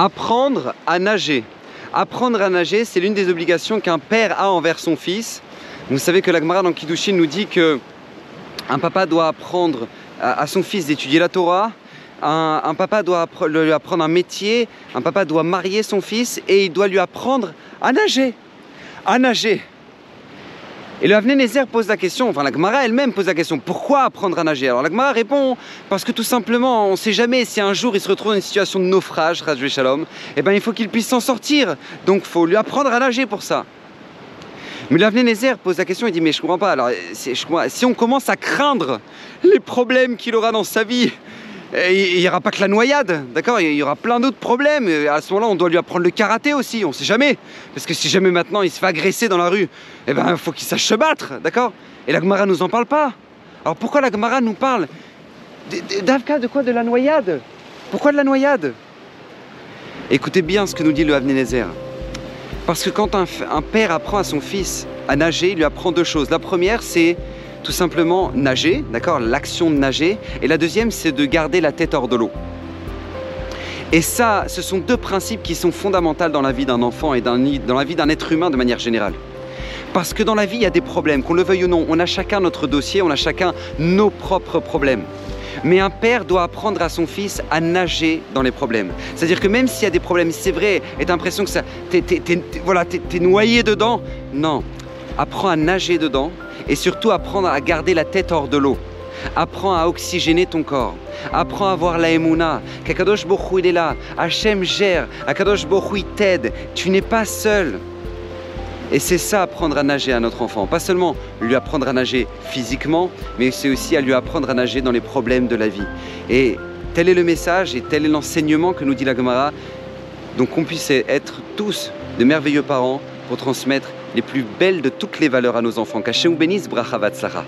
Apprendre à nager. Apprendre à nager, c'est l'une des obligations qu'un père a envers son fils. Vous savez que la Gemara dans Kiddushin nous dit que un papa doit apprendre à son fils d'étudier la Torah, un papa doit lui apprendre un métier, un papa doit marier son fils et il doit lui apprendre à nager. À nager. Et le Avnei Nezer pose la question, enfin la Gemara elle-même pose la question, pourquoi apprendre à nager? Alors la Gemara répond, parce que tout simplement, on ne sait jamais si un jour il se retrouve dans une situation de naufrage, Chas Shalom, et ben il faut qu'il puisse s'en sortir, donc il faut lui apprendre à nager pour ça. Mais le Avnei Nezer pose la question, il dit mais je comprends pas, alors si on commence à craindre les problèmes qu'il aura dans sa vie, il n'y aura pas que la noyade, d'accord? Il y aura plein d'autres problèmes. À ce moment-là, on doit lui apprendre le karaté aussi, on ne sait jamais. Parce que si jamais maintenant il se fait agresser dans la rue, eh ben, il faut qu'il sache se battre, d'accord? Et la Gemara ne nous en parle pas. Alors pourquoi la Gemara nous parle d'Avka, de quoi? De la noyade? Pourquoi de la noyade? Écoutez bien ce que nous dit le Avnei Nezer. Parce que quand un père apprend à son fils à nager, il lui apprend deux choses. La première, c'est tout simplement nager, d'accord, l'action de nager, et la deuxième c'est de garder la tête hors de l'eau. Et ça, ce sont deux principes qui sont fondamentaux dans la vie d'un enfant et dans la vie d'un être humain de manière générale. Parce que dans la vie, il y a des problèmes, qu'on le veuille ou non, on a chacun notre dossier, on a chacun nos propres problèmes. Mais un père doit apprendre à son fils à nager dans les problèmes. C'est-à-dire que même s'il y a des problèmes, c'est vrai, et t'as l'impression que t'es noyé dedans, non, apprends à nager dedans. Et surtout apprendre à garder la tête hors de l'eau. Apprends à oxygéner ton corps. Apprends à voir la Emouna, qu'Akadosh Baruch Hu il est là, Hachem gère, Akadosh Baruch Hu il t'aide, tu n'es pas seul. Et c'est ça, apprendre à nager à notre enfant. Pas seulement lui apprendre à nager physiquement, mais c'est aussi à lui apprendre à nager dans les problèmes de la vie. Et tel est le message et tel est l'enseignement que nous dit la Gemara. Donc qu'on puisse être tous de merveilleux parents pour transmettre les plus belles de toutes les valeurs à nos enfants. Qu'Hachem bénisse, bracha vatzlacha.